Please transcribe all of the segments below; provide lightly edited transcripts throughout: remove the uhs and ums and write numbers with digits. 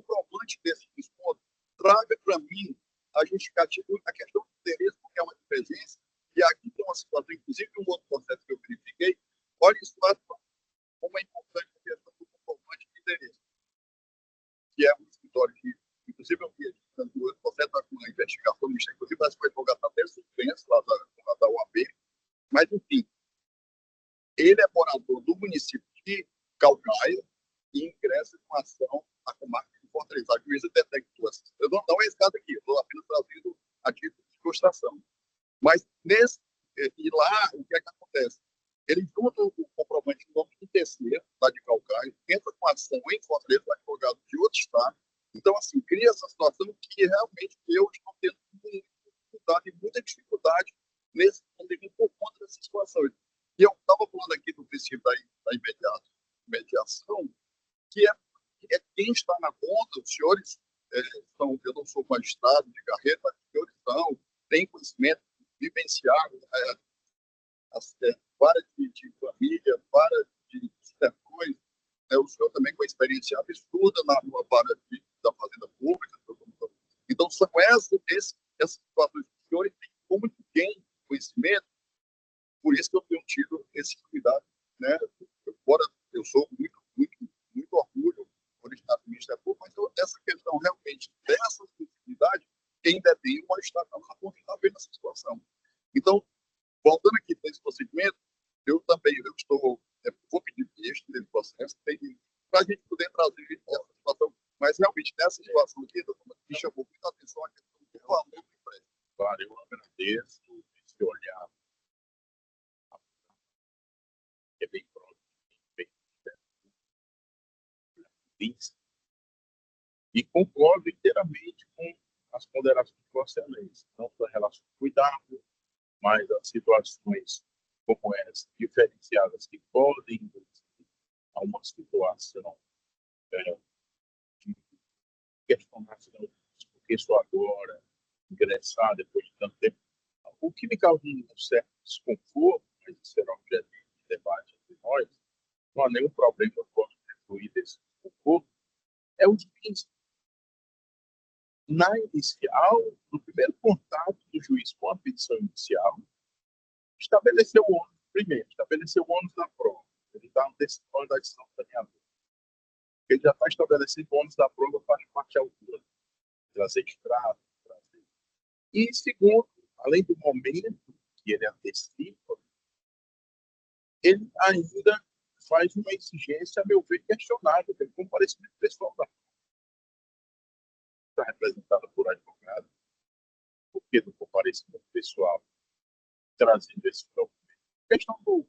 comprovante desses pontos, traga para mim a justificativa, a questão do interesse, porque é uma divergência, e aqui tem uma situação, inclusive, um outro processo que eu verifiquei, olha isso lá, como é importante a questão do comprovante de interesse, que é um escritório que, inclusive, eu vi o processo da investigação, inclusive, parece que o advogado está até suspenso lá da UAB, mas, enfim, ele é morador do município de Calcaia e ingressa com ação na comarca de Fortaleza. A juíza detectou essa. Eu não é esse caso aqui, eu estou apenas trazendo a título de ilustração. Mas e lá, o que é que acontece? Ele junta o comprovante em nome do TC, lá de Calcaia, entra com ação em Fortaleza, advogado de outro estado. Então, assim, cria essa situação que realmente eu estou tendo muita dificuldade nesse momento por conta dessa situação. E eu estava falando aqui do princípio da imediação, que é quem está na conta, os senhores eu não sou magistrado de carreira, mas os senhores têm conhecimento, vivenciado várias de família, várias de questões, o senhor também com experiência absurda na vara da Fazenda Pública. Então, são essas situações que os senhores têm como ninguém conhecimento, por isso que eu tenho tido esse cuidado, né? Embora eu sou muito orgulho por estar no Ministério Público, mas essa questão realmente dessa sensibilidade, quem detém o magistrado está vendo essa situação. Então, voltando aqui para esse procedimento, eu vou pedir texto desse processo para a gente poder trazer essa situação, mas realmente nessa situação aqui, me chamou muita atenção a questão do valor do empréstimo. Claro, eu agradeço esse olhar. É bem próximo, e concordo inteiramente com as ponderações de Vossa Excelência, não da relação de cuidado, mas as situações como essa, diferenciadas, que podem induzir a uma situação de questionação, porque só agora, ingressar depois de tanto tempo. O que me causa um certo desconforto, mas isso será objeto de debate entre nós, não há nenhum problema, eu posso incluir desse desconforto, é o seguinte: na inicial, no primeiro contato do juiz com a petição inicial, estabeleceu o ônus, primeiro, estabeleceu o ônus da prova. Ele está antecipando da decisão saneadora. Ele já está estabelecendo o ônus da prova para parte à altura, trazer extrato, trazer. E, segundo, além do momento que ele antecipa, ele ainda faz uma exigência, a meu ver, questionável, pelo comparecimento pessoal da prova. Está representada por advogado, porque do comparecimento pessoal, trazendo esse documento. A questão do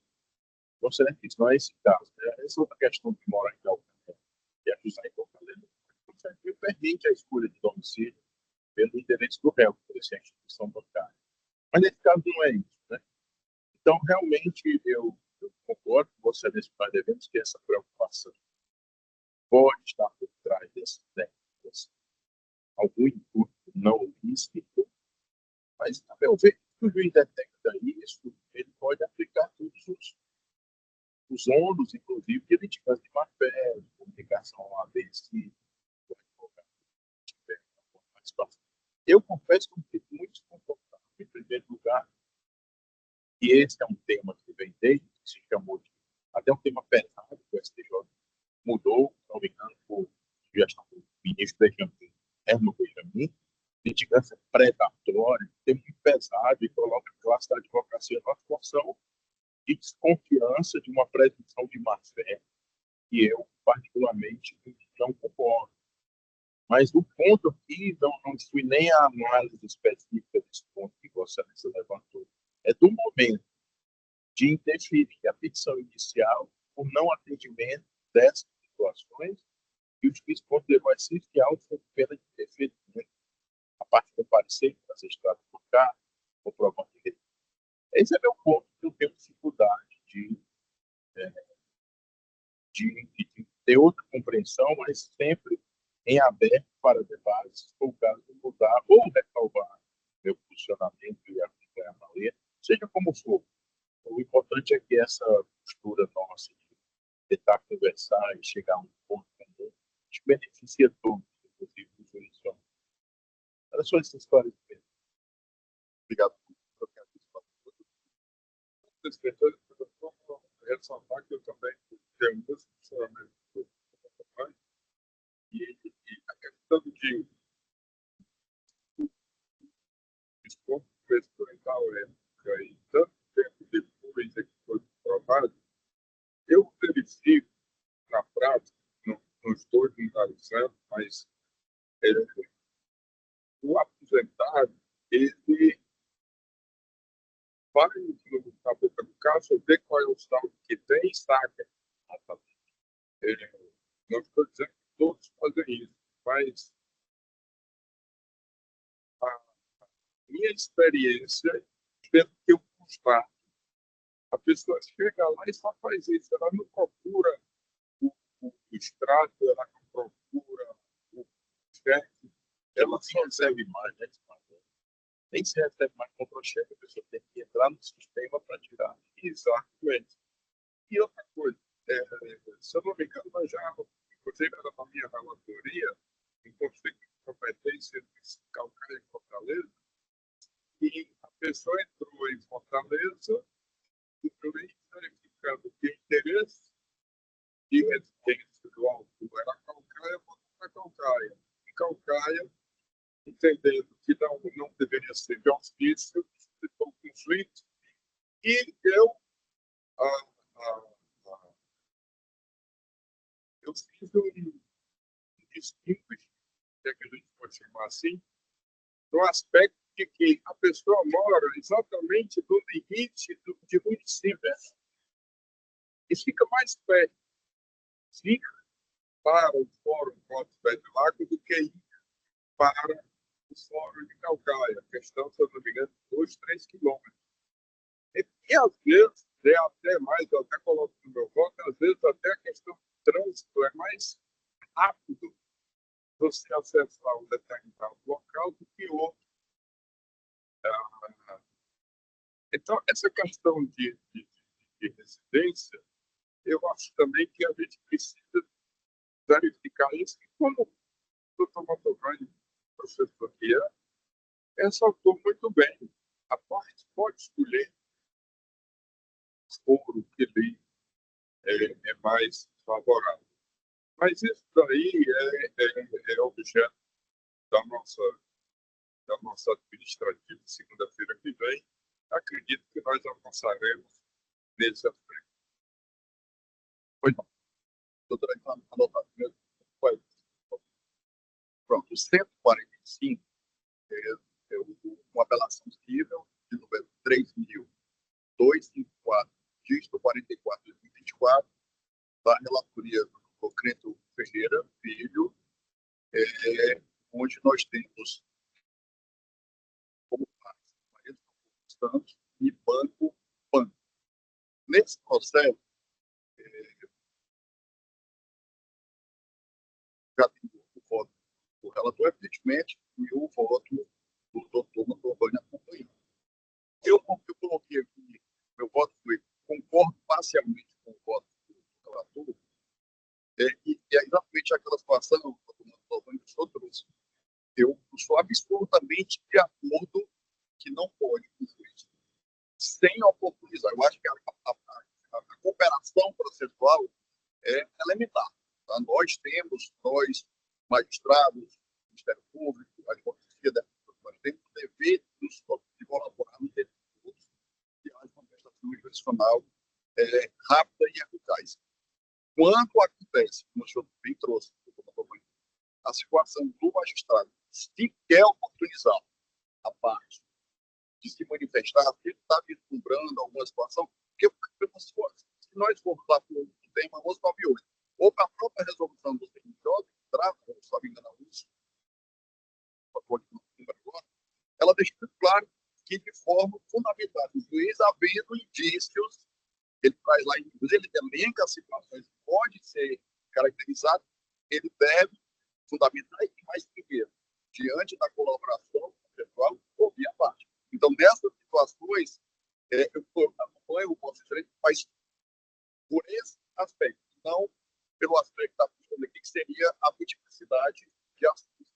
você não é esse caso, né? Essa outra questão que mora em Calcaia e acusar em Fortaleza, me permite a escolha de domicílio pelo interesse do réu, por essa instituição bancária. Mas nesse caso não é isso, né? Então, realmente, eu concordo com você, nós devemos ter essa preocupação. Pode estar por trás dessas técnicas algum intuito não lícito, mas, a meu ver, se o juiz detecta isso, ele pode aplicar todos os ônus, inclusive, de litigância de má-fé, de comunicação ABC, eu confesso que eu fico muito desconfortável, em primeiro lugar, e esse é um tema que vem desde que se chamou de, até um tema pesado, que o STJ mudou, se não me engano, por sugestão do ministro Benjamin, Herman Benjamin, litigância predatória, tem muito pesado e coloca a classe da advocacia numa situação de desconfiança, de uma presunção de má-fé, que eu, particularmente, não concordo. Mas o ponto aqui não fui nem a análise específica desse ponto que Vossa Excelência levantou. É do momento de interferir a petição inicial por não atendimento dessas situações e o juiz pode levar essencial sob pena de interferimento a parte do parecer, trazer extrato por cá, comprovando de. Esse é meu ponto que eu tenho dificuldade de ter outra compreensão, mas sempre em aberto para debates, se for o caso de mudar ou recalvar meu posicionamento e acompanhar a lei, seja como for. O importante é que essa postura nossa de tentar conversar e chegar a um ponto comum beneficia todos, Quais são essas esclarecimentos? Obrigado por trocar isso. Escritor, eu vou ressaltar que eu também tenho um funcionamento e a questão de desconto experimental época e tanto tempo depois é que foi provado, eu verifico na prática, não estou generalizando, mas é, o aposentado, ele vai na boca do caixa, ver qual é o saldo que tem e saca. Não estou dizendo que todos fazem isso, mas a minha experiência, pelo que eu constato, a pessoa chega lá e só faz isso. Ela não procura o extrato, ela não procura o cheque, Ela só recebe mais, né? Nem se recebe mais contra-cheque, a pessoa tem que entrar no sistema para tirar. exatamente. E outra coisa, se eu não me engano, nós já, inclusive era na minha relatoria, em conflito de competência calcária em Fortaleza, e a pessoa entrou em Fortaleza, e juiz verificando que o interesse de residência do autor era calcaia, voltou para calcaia. E calcaia, entendendo que não deveria ser de ofício, ficou com conflito, e a, a, eu fiz um distinguish, se é que a gente pode chamar assim, no aspecto de que a pessoa mora exatamente no limite de municípios. E fica mais perto, fica para o Fórum Clóvis Bevilacqua do que ir para o Fórum de Calcaia. A questão, se eu não me engano, 2, 3 quilômetros. E às vezes, é até mais, eu até coloco no meu voto, às vezes até a questão do trânsito é mais rápido você acessar um determinado local do que outro. Então, essa questão de residência, eu acho também que a gente precisa verificar isso, e como o doutor Mantovani, professor aqui, ressaltou muito bem. A parte pode escolher o foro que lhe é mais favorável. Mas isso daí é objeto da nossa administrativa, segunda-feira que vem. Acredito que nós avançaremos nesse aspecto. Pois não. Doutora, anotar primeiro. Pronto, o 145 é uma apelação civil de número 3.254, dígito 44 de 2024, da relatoria do doutor Crento Ferreira Filho, onde nós temos como parte Maria dos Santos e Banco PAN. Nesse processo, já tem o voto do relator, evidentemente, e o voto do doutor Mantovani acompanhando. Eu coloquei aqui, meu voto foi, concordo parcialmente com o voto do relator, e é exatamente aquela situação que o doutor Mantovani trouxe. Eu sou absolutamente de acordo que não pode fazer isso sem oportunizar. Eu acho que a cooperação processual é elementar. Tá? Nós, magistrados, Ministério Público, advocacia, nós temos o dever de colaborar no direito de todos, que haja uma prestação jurisdicional rápida e eficaz. Quando acontece, como o senhor bem trouxe, a situação do magistrado, se quer oportunizar a parte de se manifestar, se ele está vislumbrando alguma situação, porque se nós formos lá para o tema 1198, ou para a própria resolução do CNJ, que trata, se não me engano, isso, ela deixa claro que, de forma fundamental, o juiz, havendo indícios, ele traz lá, ele elenca as situações que pode ser caracterizado, ele deve fundamentar e mais primeiro, diante da colaboração pessoal, ouvir a parte. Então, nessas situações, eu acompanho o vosso direito, mas por esse aspecto, não pelo aspecto da questão aqui, que seria a multiplicidade de assuntos.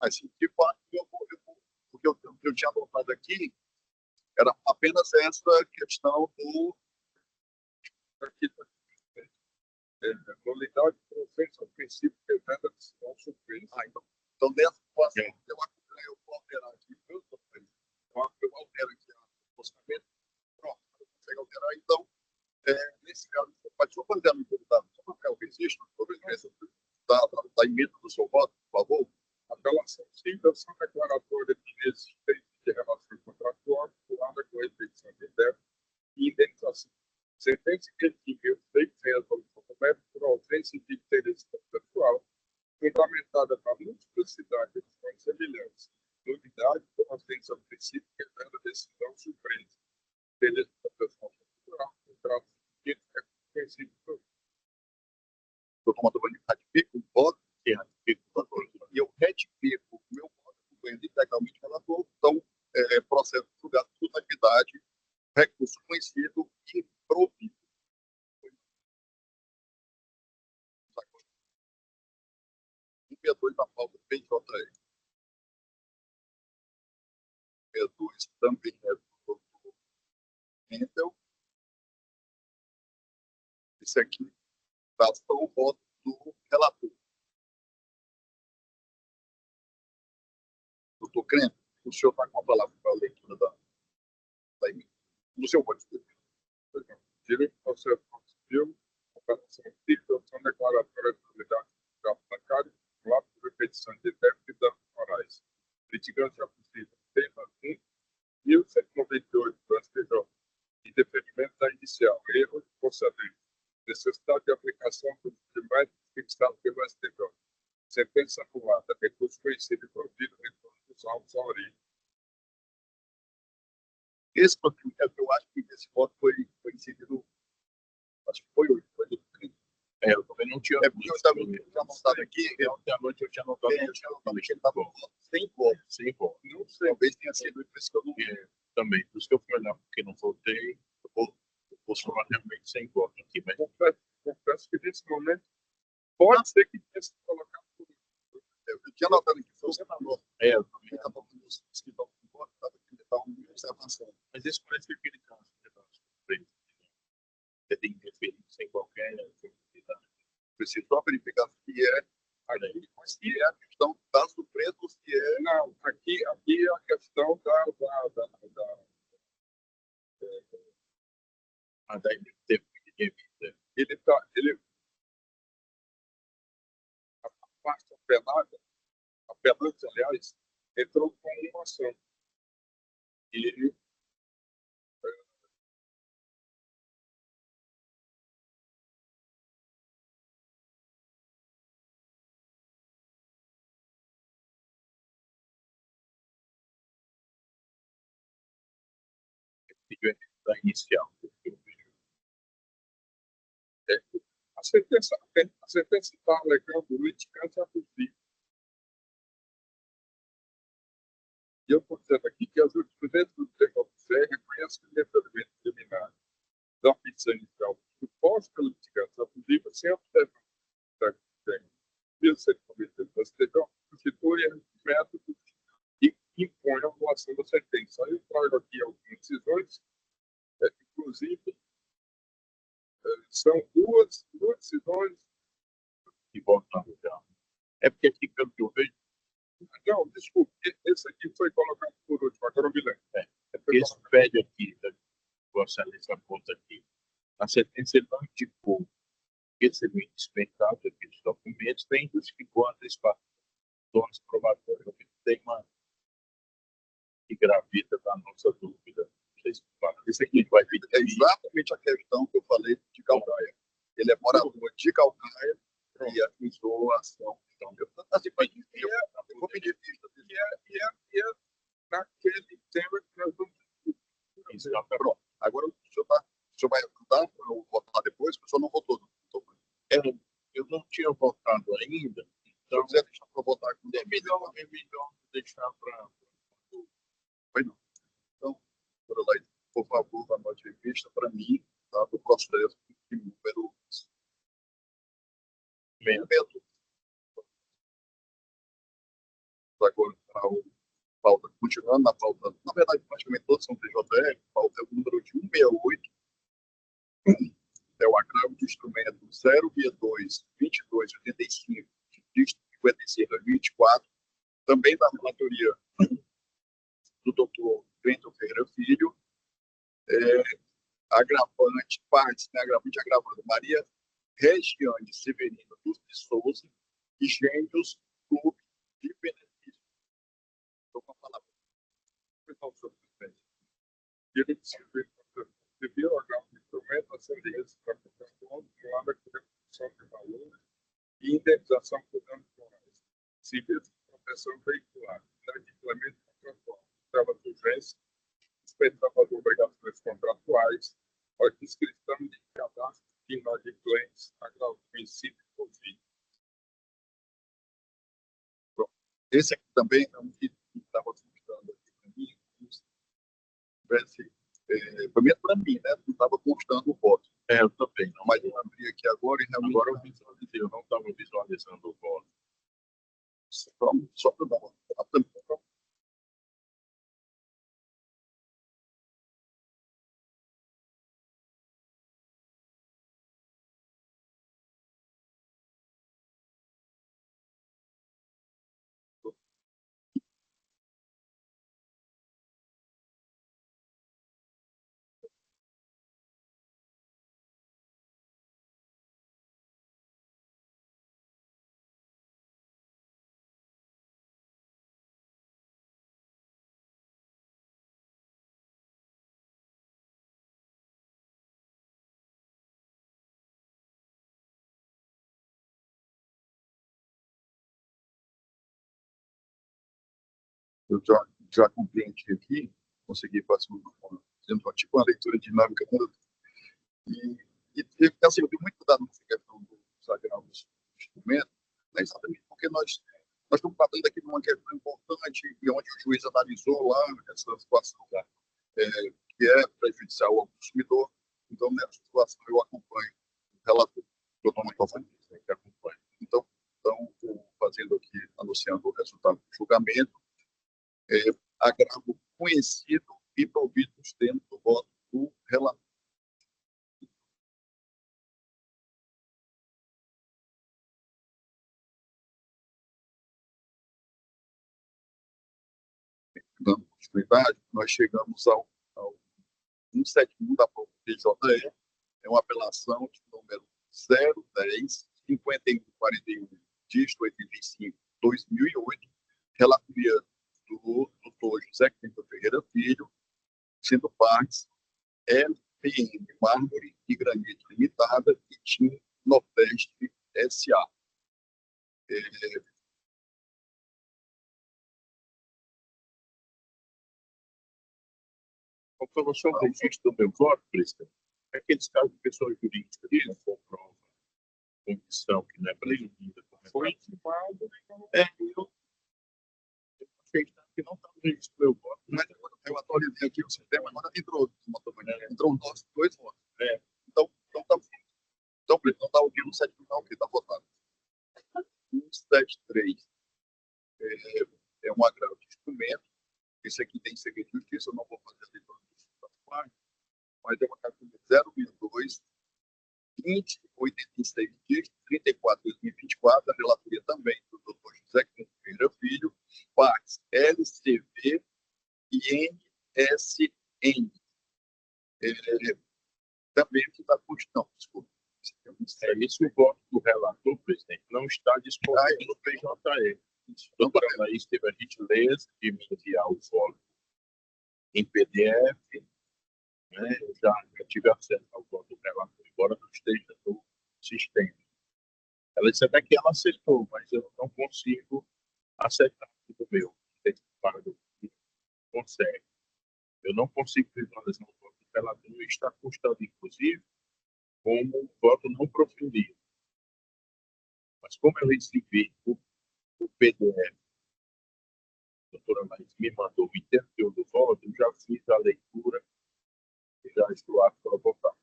Assim, de fato, o que eu tinha anotado aqui era apenas essa questão do. Aqui, nulidade por ofensa ao princípio que veda decisão surpresa. Então, nessa situação, eu acho que eu vou alterar aqui, eu altero aqui o postamento, pronto, eu consigo alterar. Então, nesse caso, você pode só fazer a medida, só marcar o registro, da emenda do seu voto, por favor. Apelação simples, ação declaratória de inexistência de relação contratual, vinculada com a repetição de débito e indenização. Sentença que extingue o feito sem resolução do mérito por ausência de interesse contratual, fundamentada na multiplicidade de fontes semelhantes, nulidade por ausência ao princípio que veda decisão surpresa, interesse da pessoa cultural, contrato de princípio do Doutor Mantovani, ratifico o voto, e eu retifico o meu voto, integralmente relator, então, processo julgado por unanimidade, recurso conhecido e provido. Um B2 na pauta PJE. B2 também é do doutor Mendel. Esse aqui está só o voto do relator. Doutor Creme, o senhor está com a palavra para a leitura da emenda. No seu voto. direito ao processo civil, operação típica, ação declaratória de nulidade do bancário, lá por repetição de débito e danos morais. Litigância possível. Tema 1, 1198 do STJ. Indeferimento da inicial. Erro procedente. Necessidade de aplicação do demais fixado pelo STJ. Sentença anulada. Recurso conhecido e provido retorno dos autos à origem. Esse eu acho que esse voto foi inserido, acho que foi hoje, foi do crime. Eu também não tinha. Porque eu estava anotado aqui, ontem à noite eu tinha anotado que ele estava sem voto. sem voto. Não sei, talvez tenha sido por isso que eu não Também, por isso que eu fui olhar, porque não votei, eu vou somar realmente sem voto aqui, mas confesso que nesse momento pode ser que tenha se colocado por eu tinha anotado aqui, foi o senador. eu também. Estava com os que estavam com voto, estava aqui, estava uma observação. Mas esse parece que aquele caso de tem interferência sem qualquer possibilidade. Preciso só verificar se é a questão da surpresa ou se é. Não, aqui é a questão da a parte apelante, aliás, entrou com uma ação. E da inicial. a sentença está alegando litigância abusiva. E eu estou dizendo aqui que as jurisprudências do TJC reconhecem que o deferimento preliminar da petição inicial suposta pela litigância abusiva sem observância de ser cometido no STJ constitui método e impõe a anulação da sentença. Aí eu trago aqui algumas decisões, inclusive são duas decisões Que votam já. É porque aqui, pelo que eu vejo, não, desculpe, esse aqui foi colocado por último, agora eu me lembro. esse pede aqui, Vossa Excelência conta aqui, a sentença ele não indicou que seria indispensável aqueles documentos, nem justificou a antecipações probatórias. Tem uma que gravita da nossa dúvida. Não sei se isso aqui vai vir. É exatamente a questão que eu falei de Calcaia. Ele é morador de Calcaia e acusou a ação. Então, assim, eu vou pedir vista. E é naquele tema que nós vamos discutir. Pronto. Agora o senhor vai ajudar para eu votar depois, porque o senhor não votou. Eu não tinha votado ainda. Então, se quiser deixar para votar com é melhor deixar para. Pois não. Então, doutora Laís, por favor, anote em vista para mim, tá, do processo de número 6. continuando na pauta, na verdade, praticamente todos são TJR, a pauta é o número de 168, é o agravo de instrumento 062 22 85 de 56 a 24, também da relatoria do doutor Cleiton Ferreira Filho, agravante, partes, né, agravando Maria Regiane Severino de Souza e Gêmeos Clube de Benefício. Estou com a palavra. Ele devia olhar o instrumento, ascendência, captação, plano de redução de valores e indenização por danos morais, serviço de proteção veicular, inadimplemento contratual, tela de urgência, respeitava as obrigações contratuais, a descrição de cadastro de inadimplentes, agravo princípio Covid. Esse aqui também é um que estava constando aqui para mim, primeiro para mim, né? Não estava constando o voto. Eu também. Não, mas eu abri aqui agora e realmente. Agora eu visualizei, eu não estava visualizando o voto. Só para dar uma. Eu já compreendi aqui, consegui fazer tipo uma leitura dinâmica e assim, eu tenho muito cuidado nessa questão dos agravos do instrumento, né, exatamente porque nós estamos tratando aqui de uma questão importante e onde o juiz analisou lá essa situação, né, que é prejudicial ao consumidor. Então, nessa situação, eu acompanho o relator, totalmente que acompanho. Então, fazendo aqui, anunciando o resultado do julgamento, agravo conhecido e provido os termos do voto do relator. Dando continuidade, nós chegamos ao 171 da PJE, é uma apelação de número 010 5141 dígito 85 2008, relatoria do doutor José Cleiton Ferreira Filho, sendo partes LPM Mármore e Granito Limitada e TIM Nordeste S.A. Comprovação do registro do meu voto, presidente, é aqueles casos de pessoa jurídica que não comprova condição que não é prejudicada. Foi intimado. Eu achei que não estava no registro do meu voto. Mas eu atualizei aqui o sistema, agora entrou os nossos dois votos. Então, presidente, não está ouvindo o 7 não, que está votado. 173 é um agravo de instrumento. Esse aqui tem segredo de justiça, eu não vou fazer a leitura das partes, mas é uma carta 022 2086 dias 34 2024, a relatoria também do Dr. José Cleiton Ferreira Filho, partes LCV e NSN. Também que está constando, desculpa. Esse o voto do relator, presidente, não está disponível no PJE. Doutora Laís teve a gentileza de me enviar o voto em PDF, né? Eu já tive acesso ao voto do relator, embora não esteja no sistema. Ela disse até que ela aceitou, mas eu não consigo aceitar do meu. Consegue. Eu não consigo visualizar o voto do relator e está constando, inclusive, como um voto não proferido. Mas como eu recebi o PDF, a doutora Laís me mandou o interior do voto, eu já fiz a leitura e já estou apto para votar.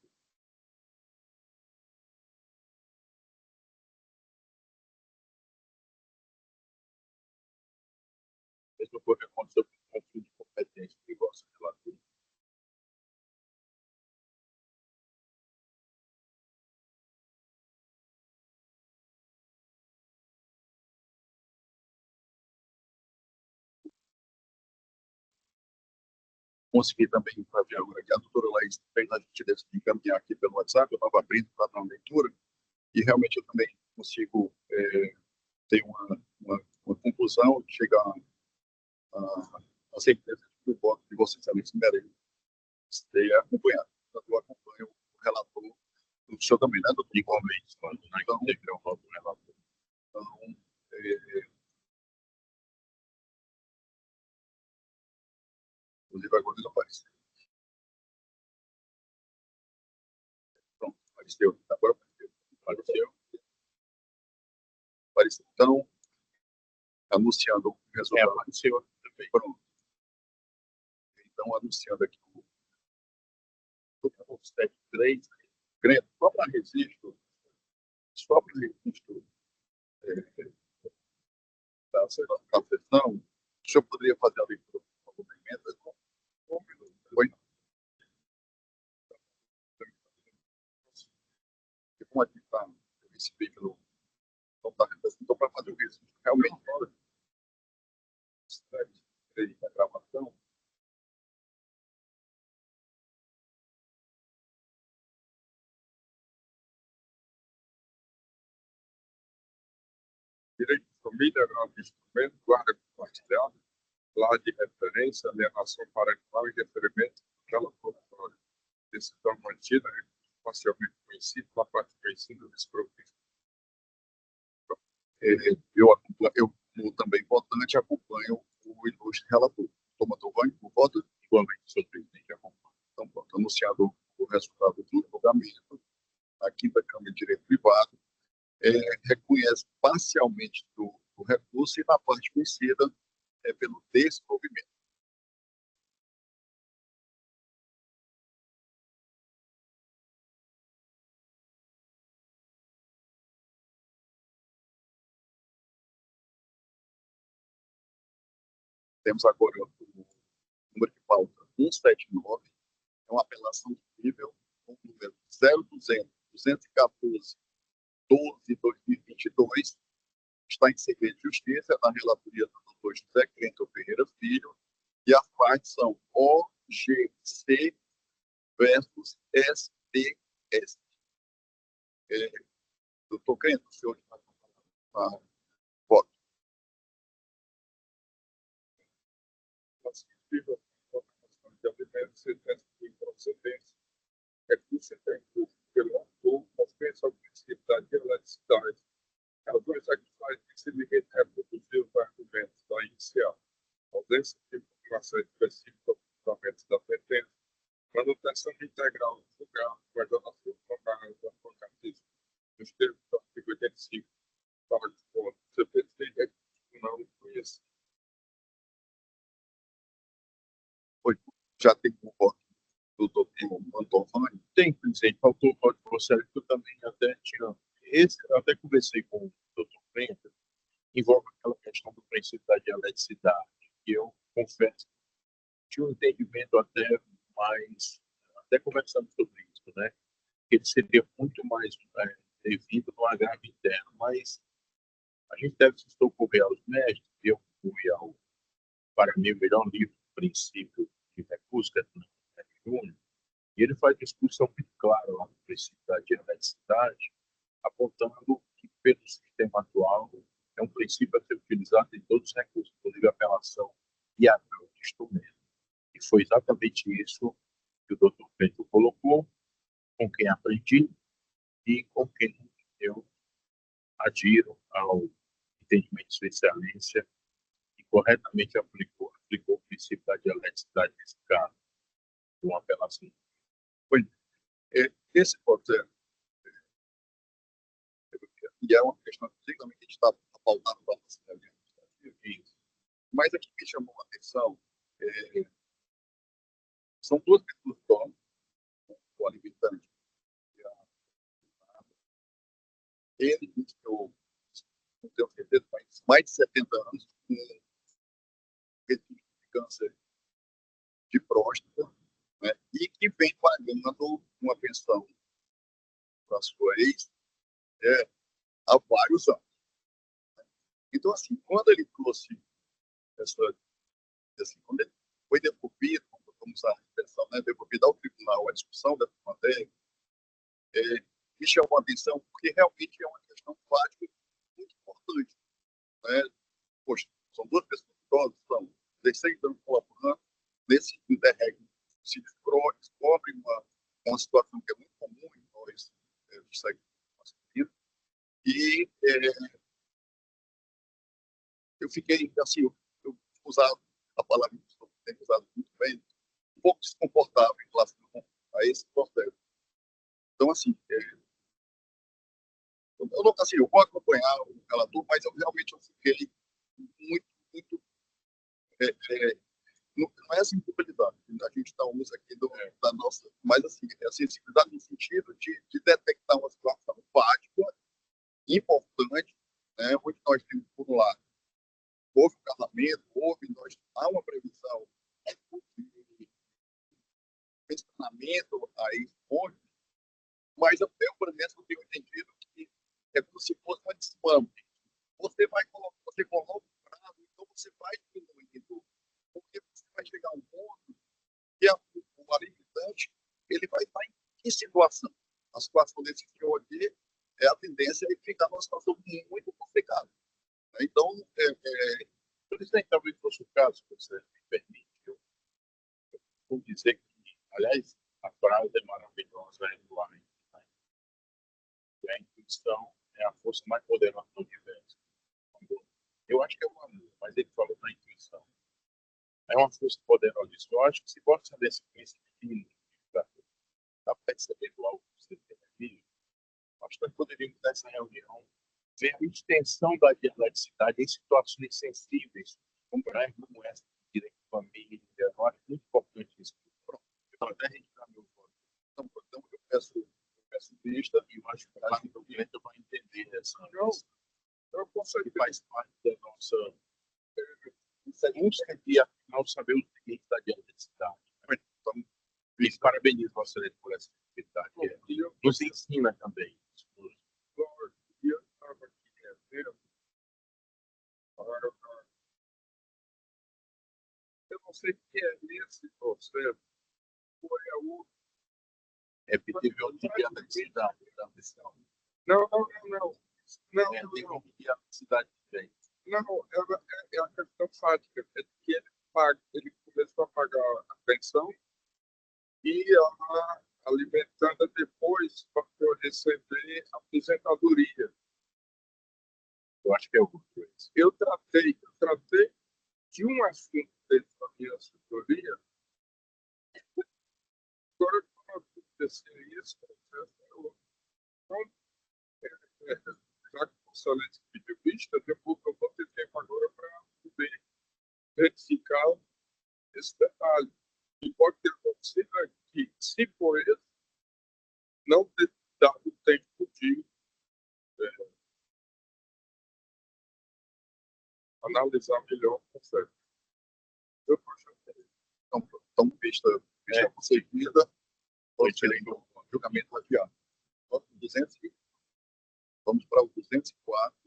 Mesma coisa aconteceu com o consegui também fazer agora, que a doutora Laís fez a gentileza de encaminhar aqui pelo WhatsApp, eu estava abrindo para dar uma leitura, e realmente eu também consigo ter uma conclusão, chegar a certeza do voto de vocês, Alex Meirelles, ter acompanhado. Eu acompanho o relator, o senhor também, né, doutor? Igualmente, quando então, teve o voto do relator. Então, inclusive agora ele apareceu. Pronto, apareceu. Agora apareceu. Então, anunciando o resultado. Apareceu também. Pronto. Então, anunciando aqui o 73, Grêmio, só para registro, da sessão, o senhor poderia fazer a leitura do documento? Oi? Como aqui está esse veículo, não está representando para fazer o registro. Realmente, a gravação. Direito de família, grau de instrumento, guarda compartilhada, lá de referência, alienação parental e referimento daquela promotora. Decisão mantida, parcialmente conhecido, na parte conhecida desprovisto. Eu também, votante, acompanho o ilustre relator. Toma o voto, Igualmente, senhor presidente, acompanha. então, pronto, anunciado o resultado do julgamento, a quinta Câmara de Direito Privado reconhece parcialmente do recurso e na parte conhecida pelo desprovimento. Temos agora o número de pauta 179, é uma apelação de nível com o número 0200-214-12-2022, está em segredo de justiça, na relatoria do doutor José Clinton Ferreira Filho, e as partes são OGC versus STS. Doutor Clinton, o senhor está voto. Classificativa, de alimentos e testes de procedência, recurso intercurso pelo autor, ofensa ao princípio da dialeticidade, razões actuais que se limitam a reproduzir os argumentos da inicial, ausência de informação específica dos fundamentos da sentença, manutenção integral do julgado, guarda-nação formal do advocatismo, nos termos do artigo 85, parágrafo 4, CPC, não conhece. Já tem um voto do doutor Mantovani? Tem, presidente, faltou o voto de você, que eu também até tinha. Eu até conversei com o doutor Clinton, envolve aquela questão do princípio da dialeticidade, que eu confesso, tinha um entendimento até conversando sobre isso, né? Que ele seria muito mais devido no agravo interno, mas a gente deve se socorrer aos mestres, eu fui para mim, o melhor livro do princípio de recurso, que é do Júnior, e ele faz discussão muito clara lá no princípio da dialeticidade, apontando que, pelo sistema atual, é um princípio a ser utilizado em todos os recursos, inclusive apelação e apelo de instrumento. E foi exatamente isso que o doutor Pedro colocou, com quem aprendi e com quem eu adiro ao entendimento de sua excelência e corretamente aplicou o princípio da dialeticidade nesse caso, de uma apelação. Esse pode ser, e é uma questão que a gente está pautando para a cidade, mas aqui me chamou a atenção, são duas pessoas só, o alimentante, ele disse que eu não tenho certeza, mas mais de 70 anos, com registro de câncer de próstata, né, e que vem pagando uma pensão para sua ex há vários anos. Então, assim, quando ele trouxe quando ele foi devolvido, como vamos usar a expressão, né, devolvida ao tribunal a discussão dessa matéria, me chamou a atenção porque realmente é uma questão prática muito importante. Né? Poxa, são duas pessoas idosas, são 16 anos colaborando, nesse interregno se descobre uma situação que é muito comum em nós, masculinos, e eu fiquei, assim, eu usado a palavra que eu tenho usado muito bem, um pouco desconfortável em relação a esse processo. Então, assim, eu vou acompanhar o relator, mas eu fiquei muito não é a sensibilidade, a gente está usa aqui da nossa, mas assim, é a sensibilidade no sentido de detectar uma situação fática, importante, né, onde nós temos, por um lado, houve um casamento, há uma previsão de pensamento aí, mas eu, por exemplo, tenho entendido que é como se fosse uma desmame. Você coloca um prazo, então você vai diminuindo, porque você vai chegar a um ponto que o alimentante ele vai estar em que situação? A situação desse senhor aqui a tendência é ficar numa situação muito complicada. Então, presidente, talvez fosse o caso, se você me permite, eu vou dizer que, aliás, a frase é maravilhosa, é do Einstein. A intuição é a força mais poderosa do universo. Eu acho que é o amor, mas ele falou da intuição. É uma força poderosa. Eu acho que se gosta desse princípio, está percebendo algo que você tem aqui, acho que nós poderíamos, nessa reunião, ver a extensão da dialeticidade em situações sensíveis, como essa, de direito de família. Eu acho muito importante isso. Pronto, então, até registrar meu voto. Então, eu peço vista e eu acho que o cliente vai entender essa coisa que faz parte da nossa busca de, afinal, saber o limite da dialeticidade. Então, e parabenizo Vossa Excelência por essa atividade. Nos ensina também. Eu estava aqui revendo, eu não sei que é esse processo, foi a outra. Teve outra dialeticidade da missão. Não. Tem uma dialeticidade diferente. Não, é a questão fática, é que ele começou a pagar a pensão e a alimentada depois para receber a aposentadoria. Eu acho que é o português. Eu tratei de um assunto dentro da minha assessoria. Agora, quando aconteceu isso, então, já que o excelente pediu vista, depois eu vou ter tempo agora para poder verificar esse detalhe. E pode ter acontecido que, se for ele, não ter dado tempo de analisar melhor o processo. Eu estou achando que então vista concedida, o julgamento adiado. Vamos para o 204.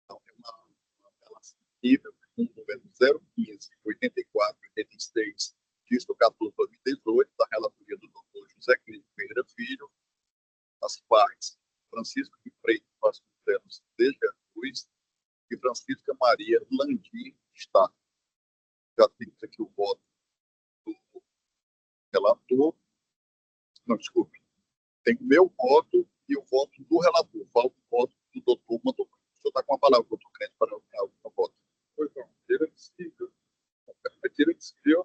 Então, é uma relação nível, um número 015, 84, 86, dígito 14, 2018, da relatoria do Dr. José Clínico Pereira Filho, as partes Francisco de Freitas Vasconcelos de Jesus e Francisca Maria Landim está. Já temos aqui o voto do relator. Não, desculpe. Tem o meu voto e o voto do relator. Falta o voto do doutor Mantovani. O senhor está com a palavra, doutor Crente, para o voto. Pois não, direito civil,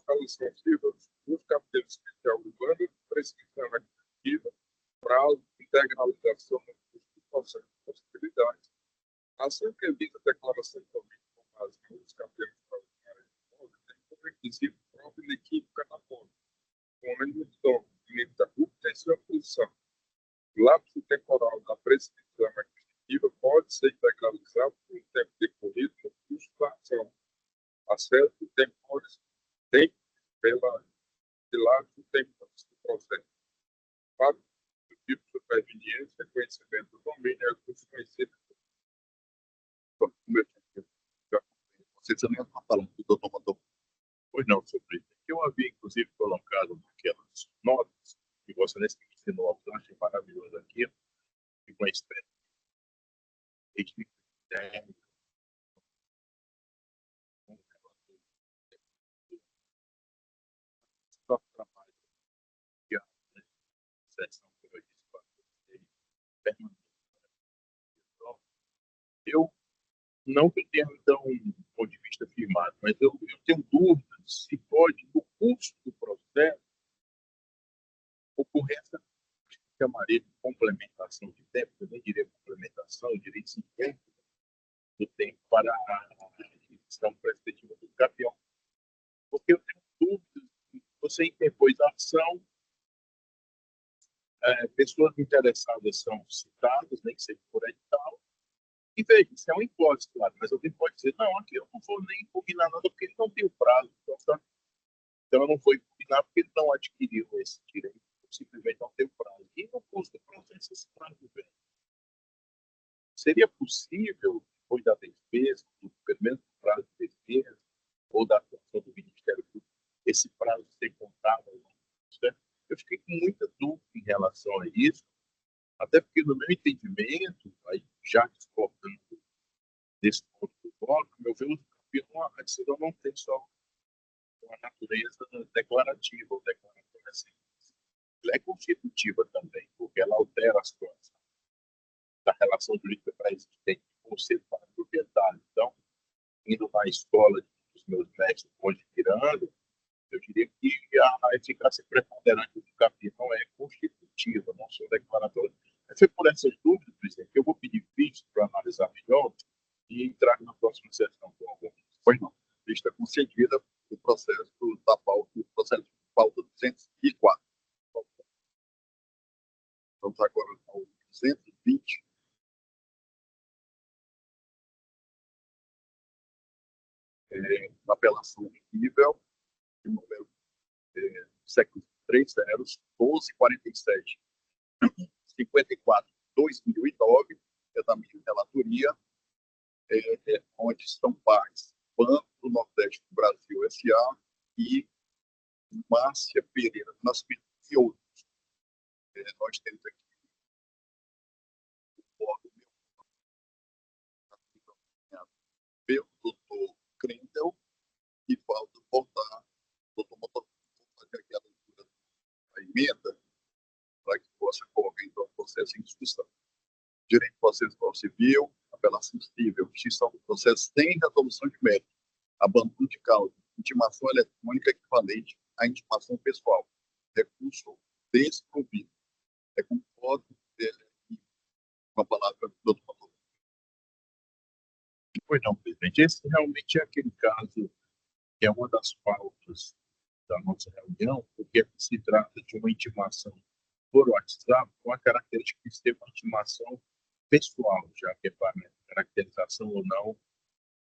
relação civil, dos capítulos especial urbano, prescrição administrativa, prazo, integralização do processo de possibilidade, ação que evita a declaração de domínio com base nos capítulos extraordinários de modo, tem como requisito prova inequívoca na fonte, com ônibus de dom, limite da culpa tem sua função. O lapso temporal da prescrição administrativa pode ser integralizado por um tempo decorrido no curso da ação. preveniência, conhecimento do domínio e recursos conhecidos. Como eu tinha dito, você também está falando do doutor Mandou. Pois não, senhor presidente. Eu havia, inclusive, colocado naquelas notas que Vossa Excelência me ensinou, eu achei maravilhoso aqui, e com a espécie de próprio trabalho que a sessão que eu disse para vocês, permanente. Eu não que eu tenha então um ponto de vista firmado, mas eu tenho dúvidas se pode, no curso do processo, ocorrer essa que chamaria de complementação de tempo, eu nem diria complementação, eu diria desempenho do tempo para a questão perspectiva do campeão. Porque eu tenho dúvidas, você interpôs a ação, pessoas interessadas são citadas, nem que seja por edital, e veja, isso é uma hipótese, claro, mas alguém pode dizer, não, aqui eu não vou nem impugnar nada porque ele não tem o prazo, então eu não vou impugnar porque ele não adquiriu esse direito, simplesmente não tem o prazo. E no curso do processo esse prazo vem. Seria possível, depois da defesa, pelo menos do prazo de defesa, ou da atuação do Ministério Público, esse prazo ser contado? Certo? Eu fiquei com muita dúvida em relação a isso, até porque, no meu entendimento, aí, já discordando desse ponto do voto, meu ver, a decisão não tem só uma natureza declarativa ou declaratória, assim. Ela é constitutiva também, porque ela altera a situação da relação jurídica pré-existente com o setor proprietário. Então, indo na escola dos meus mestres, onde tirando, eu diria que a eficácia preponderante do capitão é constitutiva, não só declaratória. Foi por essas dúvidas, presidente, que eu vou pedir visto para analisar melhor e entrar na próxima sessão com algum. Pois não. Vista concedida do processo da pauta, do processo de pauta 204. Vamos agora ao 220. Na apelação de nível, de número século 3 zeros, 1247, 54, 2009, é da minha relatoria, onde estão partes Banco do Nordeste do Brasil S.A. e Márcia Pereira Nascimento e outros. Nós temos aqui o órgão pelo doutor Krendel, e falta voltar, doutor Motor, fazer aqui a leitura da emenda, para que possa colocar então o processo em discussão. Direito processual civil, apelação civil, extinção do processo sem resolução de mérito, abandono de causa, intimação eletrônica equivalente à intimação pessoal, recurso desprovido. É como pode com a palavra do doutor. Pois não, presidente. Esse realmente é aquele caso que é uma das pautas da nossa reunião, porque se trata de uma intimação por WhatsApp com a característica de ser uma intimação pessoal, já que é para caracterização ou não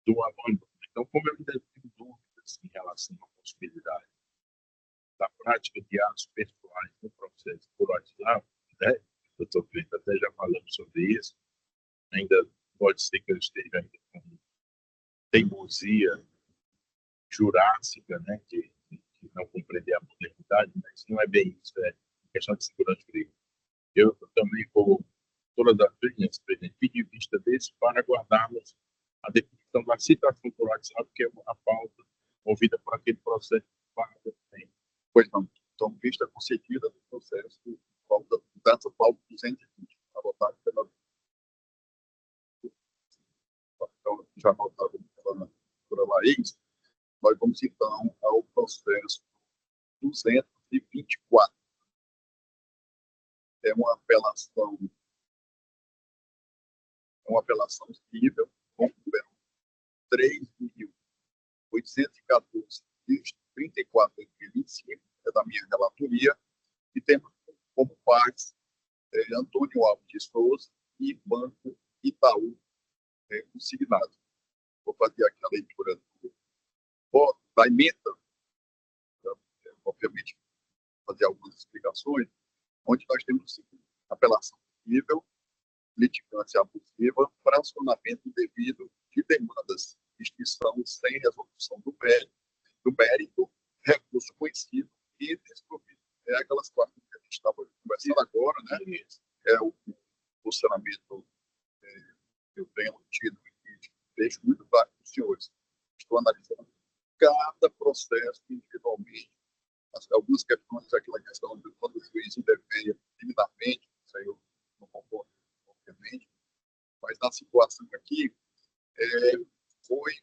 do abandono. Então, como eu ainda tenho dúvidas em relação à possibilidade da prática de atos pessoais no processo por WhatsApp, né? O doutor Pedro até já falamos sobre isso, ainda pode ser que eu esteja ainda com teimosia jurássica, né, de não compreender a modernidade, mas não é bem isso, é questão de segurança jurídica. Eu também vou, todas as vezes, presidente, pedir vista desse para aguardarmos a definição da citação por WhatsApp, que é uma pauta movida por aquele processo de tem. Pois não. Então, vista concedida do processo, pauta, data pauta 220, adotado pela. Então, já anotado pela doutora Laís, nós vamos então ao processo 224. É uma apelação civil com o número 3.814, 34 de 2025, é da minha relatoria, e temos como partes Antônio Alves de Souza e Banco Itaú consignado. Vou fazer aqui a leitura da emenda, obviamente, fazer algumas explicações, onde nós temos o seguinte: apelação possível, litigância abusiva, fracionamento indevido de demandas, extinção sem resolução do mérito, recurso conhecido e desprovido. É aquela situação que a gente estava conversando agora, né? É o funcionamento que eu tenho tido e deixo muito claro para os senhores. Estou analisando cada processo individualmente. Algumas questões, aquela questão de quando o juiz intervém liminarmente, isso aí eu não concordo, obviamente, mas na situação aqui, foi,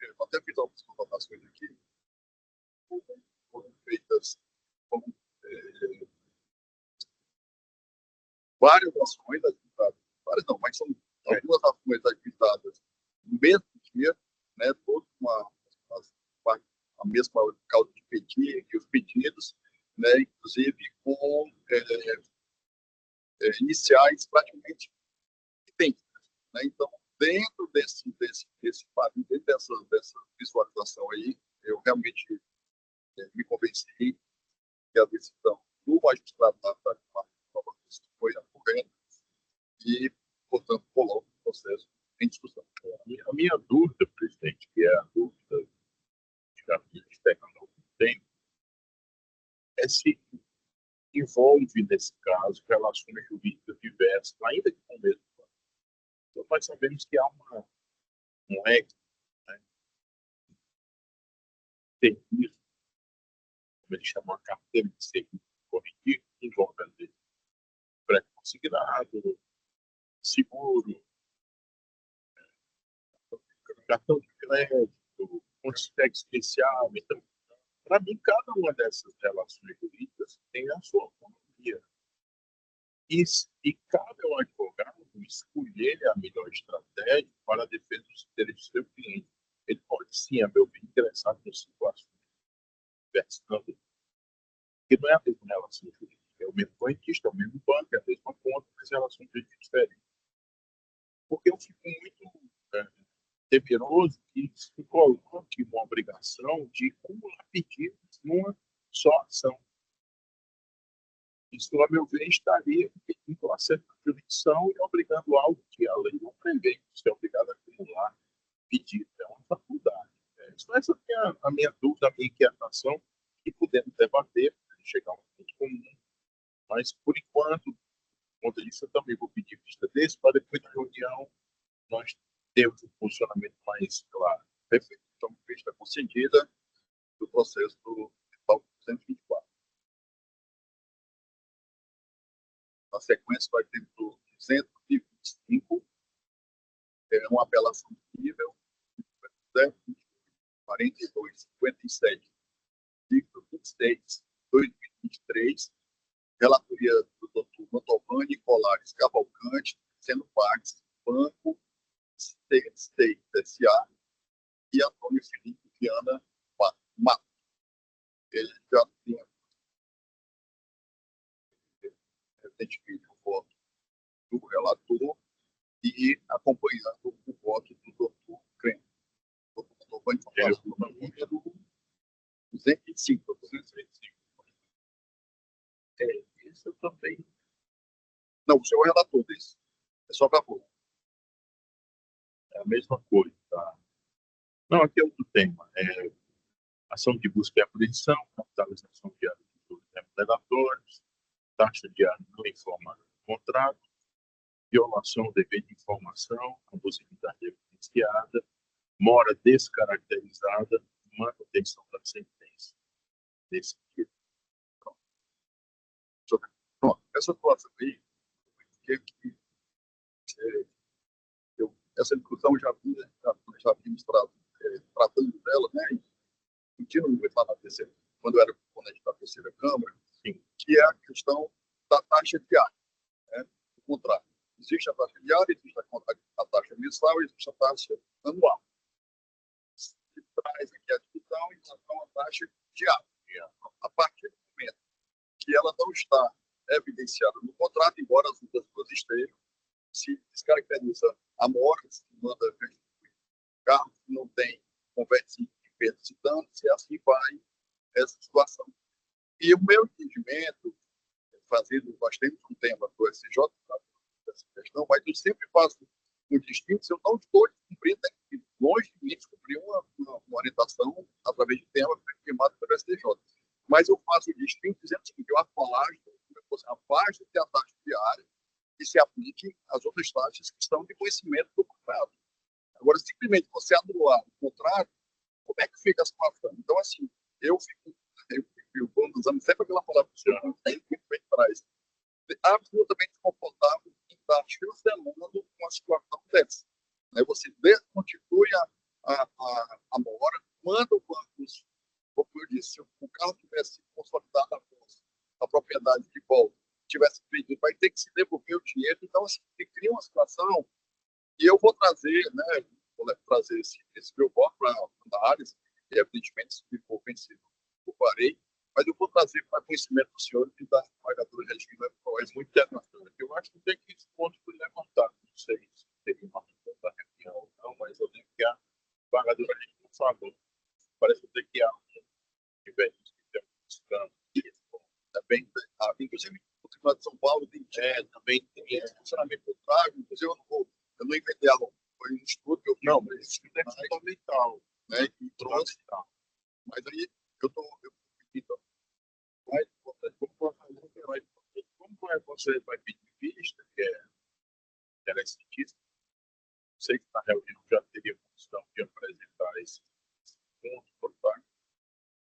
eu até fiz algumas constatações aqui, foram feitas várias ações agitadas, várias não, mas são algumas ações agitadas no mesmo dia, né, todas a mesma causa de pedido e os pedidos, né, inclusive com iniciais praticamente idênticas. Né? Então, dentro desse padrão, dentro dessa visualização aí, eu realmente me convenci que a decisão do magistrado da Nova foi a correta e, portanto, coloca o processo em discussão. A minha dúvida, presidente, que é a dúvida que a externa não tem, é se envolve, nesse caso, relações jurídicas diversas, ainda que com o mesmo plano. Então, nós sabemos que há um leque, né, serviço, como eles chamam, a carteira de serviço corretivo, que envolve pré-consignado, seguro, cartão de crédito, conta especial. Então, para mim, cada uma dessas relações jurídicas tem a sua autonomia. E cabe ao advogado escolher a melhor estratégia para a defesa dos interesses do seu cliente. Ele pode, sim, a meu ver, ingressar com situações versando, que não é a mesma relação jurídica, é o mesmo correntista, é o mesmo banco, é a mesma conta, mas relações jurídicas diferentes. Porque eu fico muito temeroso que se coloque uma obrigação de acumular pedidos numa só ação. Isso, a meu ver, estaria impedindo a certa jurisdição e obrigando algo que a lei não prevê. Você é obrigado a acumular pedido. É uma faculdade. Essa é a minha dúvida, a minha inquietação, que podemos debater, chegar a um ponto comum. Mas, por enquanto, por conta disso, eu também vou pedir vista desse, para depois da reunião nós termos um funcionamento mais claro. Perfeito. Então, vista concedida do processo do 124. Na sequência, vai ter o 225, uma apelação nível 42,57, livro 26, 2023, relatoria do Dr. Mantovani Colares Cavalcante, sendo pares Banco State S.A. e Antônio Felipe Viana Mato. Ele já tinha identificado o voto do relator e acompanhando o voto do Dr. Creme. O Dr. Mantovani Colares número 225. Isso eu também. Não, o senhor é relator desse. É só para pôr. É a mesma coisa, tá? Não, aqui é outro tema. Ação de busca e apreensão, capitalização de atitudes predatórias, taxa de ar não informada do contrato, violação do dever de informação, abusividade evidenciada, mora descaracterizada, manutenção da sentença. Nesse sentido. Pronto. Essa situação aí, essa discussão já vimos tratando dela, né? Continuamos lá na terceira, quando era componente da terceira Câmara, Sim. Que é a questão da taxa diária, né, do contrato. Existe a taxa diária, existe a taxa mensal e existe a taxa anual. Se traz aqui a discussão em relação à taxa diária. A partir do momento que ela não está evidenciada no contrato, embora as outras duas estejam, se descaracteriza a mora, se manda restituir o carro, se não tem converte de perdas e danos, e assim vai essa situação. E o meu entendimento, fazendo bastante um tema do STJ, essa questão, mas eu sempre faço um distinto se eu não estou cumprindo, longe de mim de cumprir uma orientação através de tema firmado pelo STJ. Mas eu faço o distinto dizendo o seguinte: eu afasto a taxa diária e se aplique às outras taxas que estão de conhecimento do contrato. Agora, simplesmente você anular o contrato, como é que fica a situação? Então, assim, eu fico usando sempre aquela palavra que o senhor não tem muito bem atrás. Absolutamente confortável em estar chancelando uma situação dessa. Aí você desconstitui a mora, manda o banco, como eu disse, se o carro tivesse consolidado a propriedade de volta, tivesse pedido, vai ter que se devolver o dinheiro. Então, assim, cria uma situação e eu vou trazer, né, trazer esse meu voto para a análise, e evidentemente, se for vencido, eu farei, mas eu vou trazer para conhecimento do senhor e da pagadora Regina, é muito interessante. Eu acho que tem que esse ponto foi levantado. Não sei se teria uma questão da reunião ou não, mas eu lembro que a pagadora Regina falou. Parece que há níveis que estão buscando. Também, inclusive, o Tribunal de São Paulo tem também tem esse funcionamento contrário. Inclusive, eu não inventei algo, foi um estudo que eu fiz. Não, mas isso é fundamental. Né, e trouxe. Mas aí eu pedi como você vai pedir vista, que ela é cientista, sei que na reunião já teria condição de apresentar esse ponto por parte,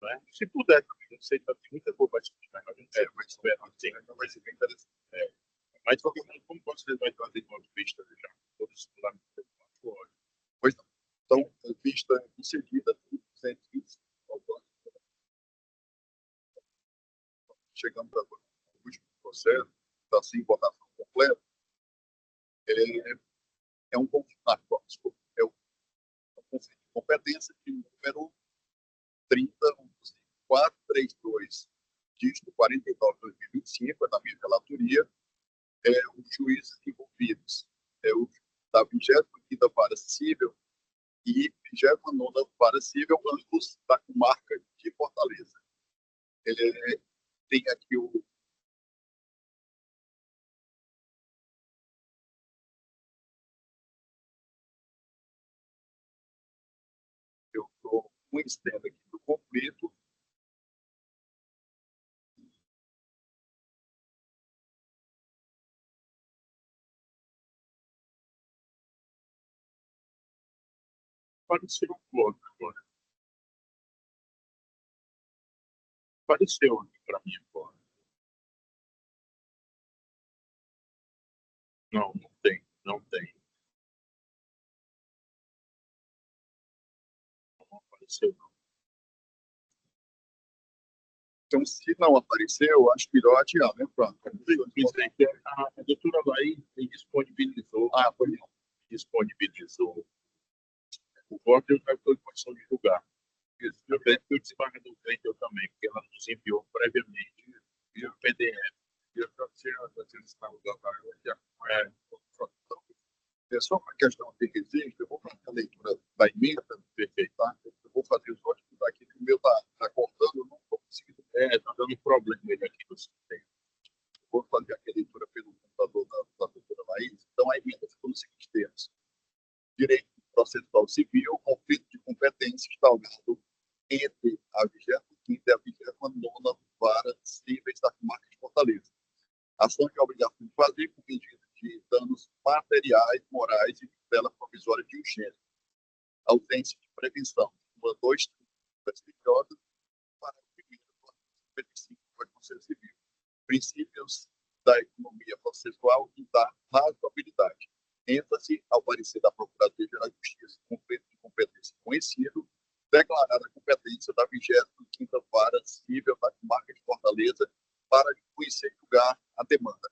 né? Se puder também, não sei, tem muita coisa para explicar, mas vai esperar, vai ser bem interessante. Mas, de qualquer modo, como você vai trazer de ponto de vista, já todos os fundamentos hoje? Pois não. Então, vista em seguida, 220, chegamos ao último processo, da sim, votação completa, é um conflito de competência de número 432, dígito 49 de 2025, da minha relatoria, os juízes envolvidos, o da 25ª Vara Cível e 29ª Vara Cível, ambos da comarca de Fortaleza. Ele tem aqui o eu estou com externo aqui do conflito. Apareceu um plano agora. Apareceu aqui para mim agora. Não, não tem, não tem. Não apareceu, não. Então, se não apareceu, acho melhor adiar, né, Franco? A doutora Laís disponibilizou o voto e eu estou em condição de julgar. Eu acredito que o desembargador Cleiton também, porque ela nos enviou previamente via PDF. E eu estou tirando esse lugar para É só uma questão de registro, eu vou fazer a leitura da emenda, perfeito, tá? Eu vou fazer os ótimos aqui, que o meu está cortando, eu não estou conseguindo. está dando problema ele aqui no sistema. Vou fazer aqui a leitura pelo computador da doutora Laís. Então, a emenda ficou nos seguintes termos: direito processual civil, conflito de competência instalado entre a 25ª e a 29ª Vara Cíveis da comarca de Fortaleza. Ação de obrigação de fazer com medida de danos materiais, morais e tutela provisória de urgência. Ausência de prevenção. 2 das STJ para o primeiro do 55 do Código de Processo Civil. Princípios da economia processual e da razoabilidade. ênfase ao parecer da Procuradoria-Geral de Justiça, conflito de competência conhecido, declarada a competência da 25ª Vara Cível da comarca de Fortaleza para conhecer e julgar a demanda.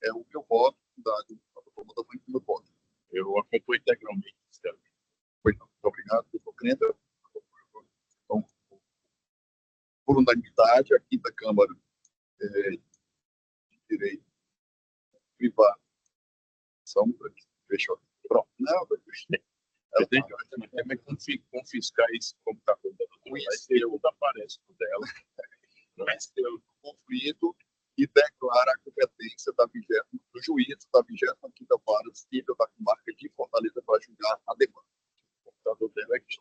É o meu voto, dado a doutora da meu voto. Eu acompanho integralmente. Muito obrigado, doutor Crenda. Então, por unanimidade, a 5ª Câmara de Direito Privado. Fechou. Pronto. Não, Eu tenho que confiscar esse computador da doutora, mas ele não aparece no dela. Não é seu conflito e declara a competência do juiz da 25ª Vara Civil da Comarca de Fortaleza para julgar a demanda. O computador dela é que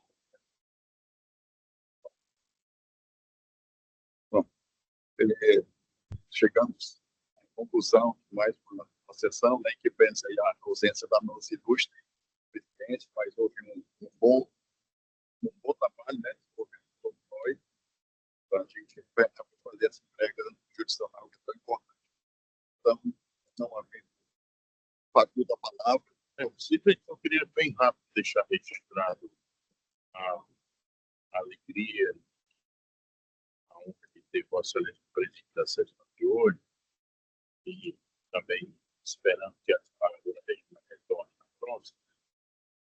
Bom, chegamos à conclusão de mais uma sessão, né, que pensa aí a ausência da nossa ilustre presidente, mas houve um bom trabalho, né, desenvolvendo todos nós, para a gente fazer essa entrega jurisdicional que é tão importante. Então, não havendo faculta a palavra. Eu queria bem rápido deixar registrado a alegria, a honra de ter Vossa Excelência presidente da sessão de hoje e também esperando que a disparadora retorne na próxima.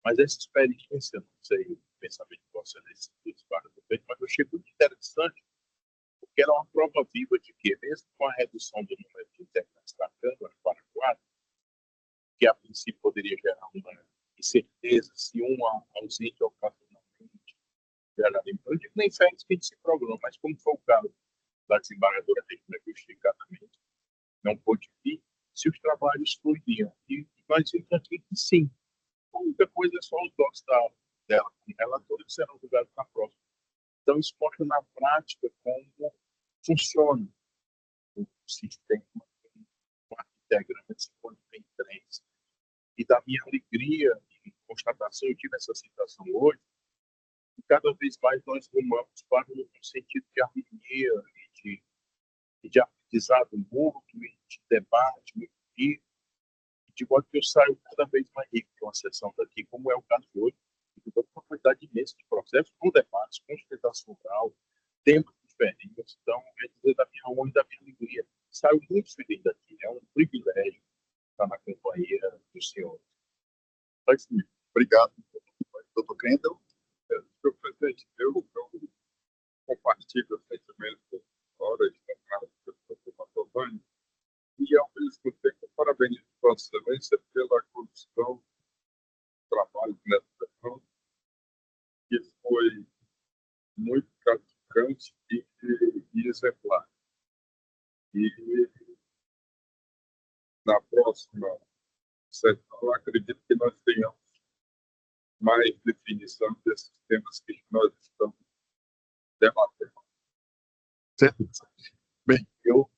Mas essa experiência, não sei o pensamento de Vossa Excelência do disparador, mas eu achei muito interessante, porque era uma prova viva de que, mesmo com a redução do número de integrantes da Câmara para 4, que a princípio poderia gerar uma incerteza se um ausente ocasionalmente geraria. Eu digo nem férias que a gente se programa, mas como foi o caso da desembargadora Regina justificadamente não pôde vir, se os trabalhos fluiriam. E nós vimos aqui que sim. A única coisa é só os docs dela como relatora que serão julgados na próxima. Então, isso mostra na prática como funciona o sistema com integrantes quando tem 3. E da minha alegria e constatação, eu tive essa citação hoje, e cada vez mais nós rumamos para um sentido de harmonia e de aprendizado mútuo, e de debate, e de modo que eu saio cada vez mais rico de uma sessão daqui, como é o caso de hoje, e com uma quantidade imensa de processos, com debates, com sustentação oral, tempos diferentes. Então, é dizer da minha honra e da minha alegria. Saio muito feliz daqui, é um privilégio estar na companhia do senhor. Obrigado, doutor Crendel. Senhor presidente, eu compartilho o sentimento horas do doutor Matobani e, ao mesmo tempo, parabenizo Vossa Excelência pela condução do trabalho nessa sessão, que foi muito gratificante e exemplar. E na próxima sessão, eu acredito que nós tenhamos mais definição desses temas que nós estamos debatendo. Certo. Bem, eu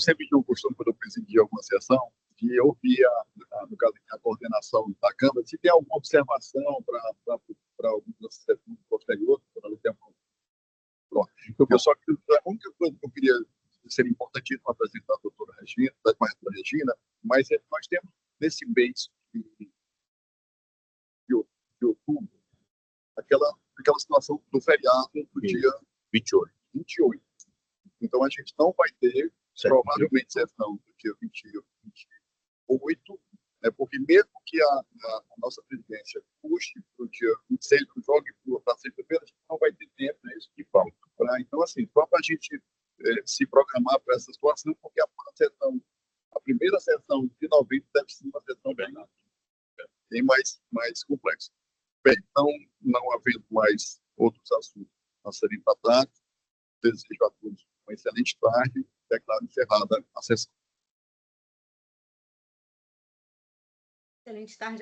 sempre tive o costume, quando eu presidia alguma sessão, de ouvir, no caso, a coordenação da Câmara, se tem alguma observação para algumas sessões posteriores, para o tempo. Pronto. A única coisa que eu queria seria importantíssimo apresentar a doutora Regina, mas nós temos, nesse mês de outubro, aquela situação do feriado do dia 28. Então, a gente não vai ter, provavelmente, sessão do dia 28, né, porque mesmo que a nossa presidência puxe para o dia 26, jogue para sexta-feira, a gente não vai ter tempo, né, isso que falta. Então, assim, só para a gente se programar para essa situação, porque a primeira sessão de novembro deve ser uma sessão bem mais complexa. Bem, então, não havendo mais outros assuntos a serem tratados, desejo a todos uma excelente tarde. Declaro encerrada a sessão. Excelente tarde.